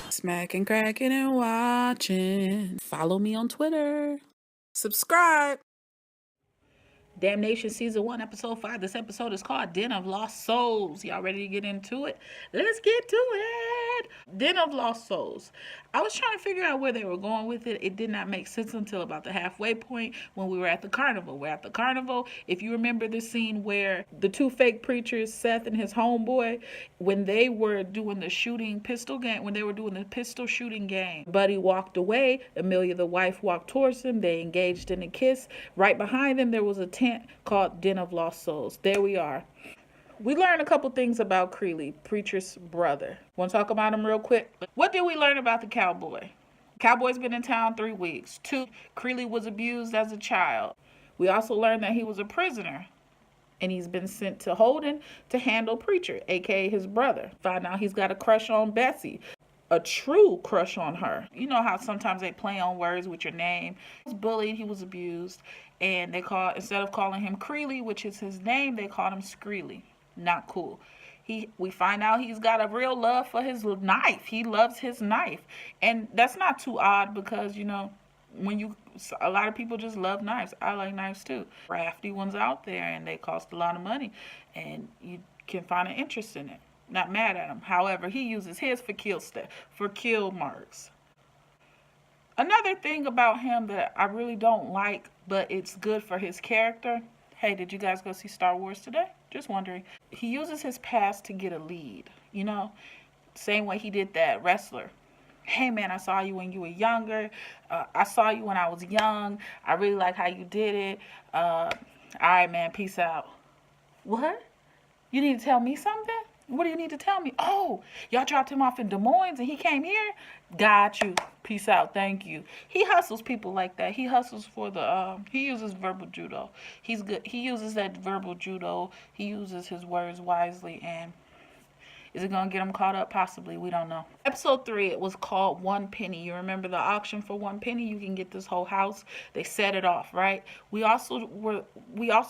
Smacking, cracking, and watching. Follow me on Twitter. Subscribe. Damnation Season 1, Episode 5. This episode is called Den of Lost Souls. Y'all ready to get into it? Let's get to it. Den of Lost Souls. I was trying to figure out where they were going with it. It did not make sense until about the halfway point when we were at the carnival. We're at the carnival. If you remember the scene where the two fake preachers, Seth and his homeboy, when they were doing the shooting pistol game, when they were doing the pistol shooting game, Buddy walked away. Amelia, the wife, walked towards him. They engaged in a kiss. Right behind them, there was a tent called Den of Lost Souls. There we are. We learned a couple things about Creeley, preacher's brother. Want to talk about him real quick? What did we learn about the cowboy? Cowboy's been in town 3 weeks. 2, Creeley was abused as a child. We also learned that he was a prisoner, and he's been sent to Holden to handle preacher, aka his brother. Find out he's got a crush on Bessie. A true crush on her. You know how sometimes they play on words with your name. He was bullied, he was abused, and they instead of calling him Creeley, which is his name, they called him Screely. Not cool. We find out he's got a real love for his knife. He loves his knife. And that's not too odd because, you know, a lot of people just love knives. I like knives too. Crafty ones out there, and they cost a lot of money, and you can find an interest in it. Not mad at him. However, he uses his for kill marks. Another thing about him that I really don't like, but it's good for his character. Hey, did you guys go see Star Wars today? Just wondering. He uses his past to get a lead, you know? Same way he did that wrestler. Hey man, I saw you when you were younger. I saw you when I was young. I really like how you did it. All right, man, peace out. What? You need to tell me something? What do you need to tell me? Oh, y'all dropped him off in Des Moines and he came here? Got you. Peace out. Thank you. He hustles people like that. He hustles for he uses verbal judo. He's good. He uses that verbal judo. He uses his words wisely. And is it going to get him caught up? Possibly. We don't know. Episode 3, it was called One Penny. You remember the auction for 1 penny? You can get this whole house. They set it off, right? We also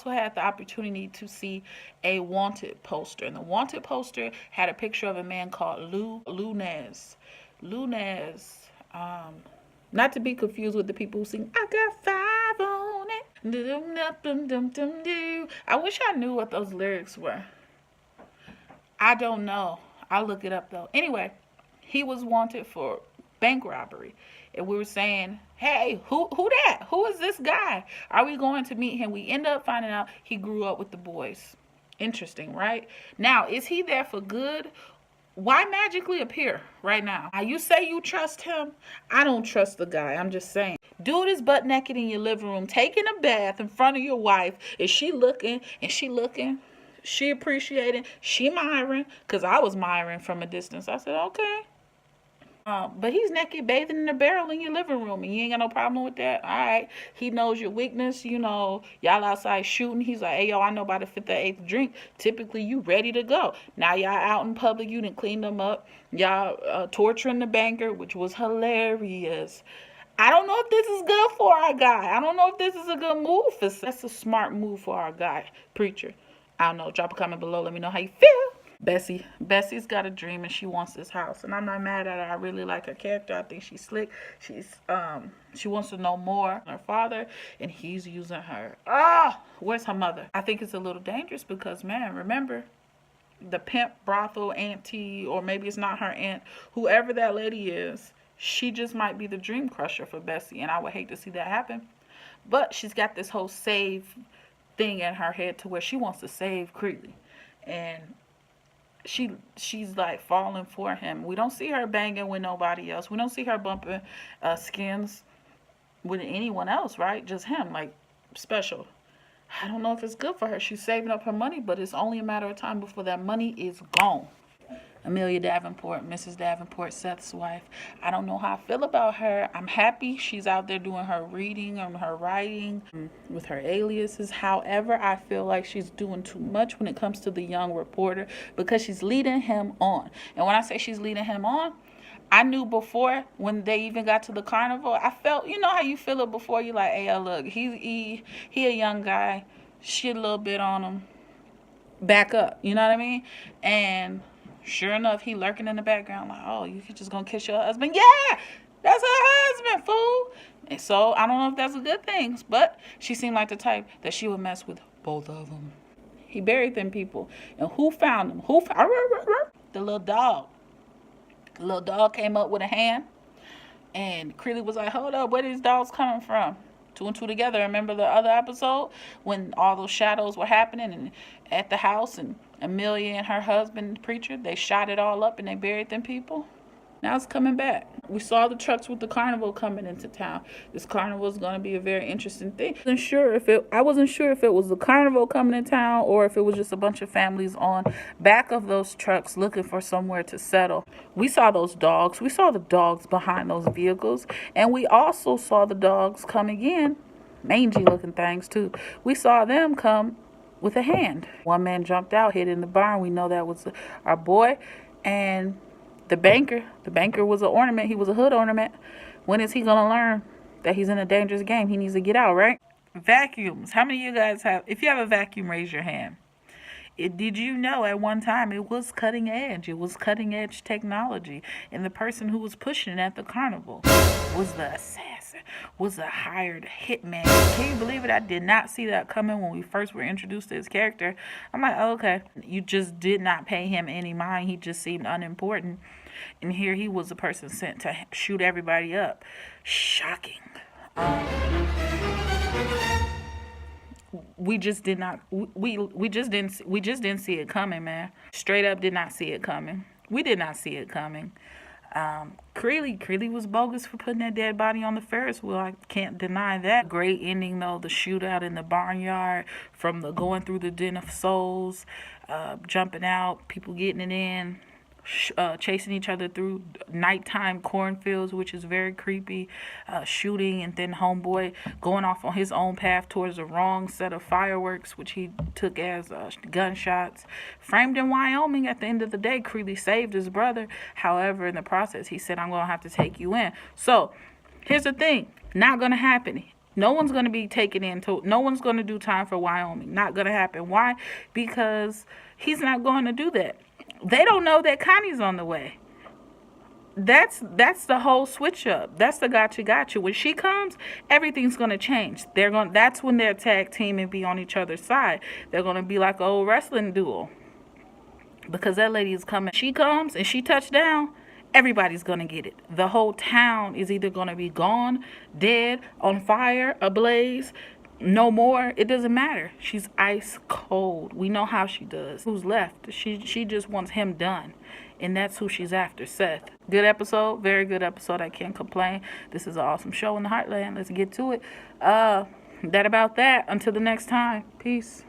had the opportunity to see a wanted poster. And the wanted poster had a picture of a man called Lunez. Not to be confused with the people who sing, I got 5 on it. I wish I knew what those lyrics were. I don't know. I'll look it up though. Anyway, he was wanted for bank robbery. And we were saying, hey, who that? Who is this guy? Are we going to meet him? We end up finding out he grew up with the boys. Interesting, right? Now, is he there for good? Why magically appear right now? You say you trust him. I don't trust the guy. I'm just saying. Dude is butt naked in your living room, taking a bath in front of your wife. Is she looking? And she looking? She appreciating, she admiring, because I was admiring from a distance. I said, okay. But he's naked, bathing in a barrel in your living room, and you ain't got no problem with that? All right. He knows your weakness. You know, y'all outside shooting. He's like, hey, yo, I know about the 5th or 8th drink. Typically, you ready to go. Now y'all out in public. You didn't clean them up. Y'all torturing the banker, which was hilarious. I don't know if this is good for our guy. I don't know if this is a good move for us. That's a smart move for our guy, preacher. I don't know. Drop a comment below. Let me know how you feel. Bessie's got a dream and she wants this house. And I'm not mad at her. I really like her character. I think she's slick. She wants to know more. Her father, and he's using her. Where's her mother? I think it's a little dangerous because, man, remember, the pimp, brothel, auntie, or maybe it's not her aunt, whoever that lady is, she just might be the dream crusher for Bessie. And I would hate to see that happen. But she's got this whole save thing in her head to where she wants to save Creeley, and she's like falling for him. We don't see her banging with nobody else. We don't see her bumping skins with anyone else, right? Just him, like special. I don't know if it's good for her. She's saving up her money, but it's only a matter of time before that money is gone. Amelia Davenport, Mrs. Davenport, Seth's wife. I don't know how I feel about her. I'm happy she's out there doing her reading and her writing with her aliases. However, I feel like she's doing too much when it comes to the young reporter because she's leading him on. And when I say she's leading him on, I knew before when they even got to the carnival, I felt, you know how you feel it before, you're like, hey, look, he a young guy, shit a little bit on him, back up, you know what I mean? And Sure enough, he lurking in the background like, oh, you just gonna kiss your husband? Yeah, that's her husband, fool. And so I don't know if that's a good thing, but she seemed like the type that she would mess with both of them. He buried them people. And who found them? The little dog. The little dog came up with a hand. And Creeley was like, hold up, where these dogs coming from? Two and two together. Remember the other episode when all those shadows were happening and at the house, and Amelia and her husband, the preacher, they shot it all up and they buried them people? Now it's coming back. We saw the trucks with the carnival coming into town. This carnival is going to be a very interesting thing. I wasn't sure if it was the carnival coming in town or if it was just a bunch of families on back of those trucks looking for somewhere to settle. We saw those dogs. We saw the dogs behind those vehicles. And we also saw the dogs come again, mangy looking things too. We saw them come with a hand. One man jumped out, hid in the barn. We know that was our boy. And the banker was an ornament. He was a hood ornament. When is he going to learn that he's in a dangerous game? He needs to get out, right? Vacuums. How many of you guys have, if you have a vacuum, raise your hand. Did you know at one time it was cutting edge? It was cutting edge technology. And the person who was pushing it at the carnival was the assassin, was a hired hitman. Can you believe it? I did not see that coming when we first were introduced to his character. I'm like, oh, okay. You just did not pay him any mind. He just seemed unimportant. And here he was the person sent to shoot everybody up. Shocking. We just did not. We just didn't see it coming, man. Straight up, did not see it coming. We did not see it coming. Creeley was bogus for putting that dead body on the Ferris wheel. I can't deny that. Great ending though. The shootout in the barnyard, from the going through the Den of Souls, jumping out, people getting it in. Chasing each other through nighttime cornfields, which is very creepy, shooting, and then homeboy going off on his own path towards the wrong set of fireworks, which he took as gunshots. Framed in Wyoming. At the end of the day, Creeley saved his brother. However, in the process, he said, I'm going to have to take you in. So here's the thing. Not going to happen. No one's going to be taken into, no one's going to do time for Wyoming. Not going to happen. Why? Because he's not going to do that. They don't know that Connie's on the way. That's the whole switch up. That's the gotcha. When she comes, everything's gonna change. That's when they're tag team and be on each other's side. They're gonna be like an old wrestling duel. Because that lady is coming. She comes and she touched down, everybody's gonna get it. The whole town is either gonna be gone, dead, on fire, ablaze. No more. It doesn't matter. She's ice cold. We know how she does. Who's left? She just wants him done. And that's who she's after, Seth. Good episode. Very good episode. I can't complain. This is an awesome show in the Heartland. Let's get to it. That about that. Until the next time. Peace.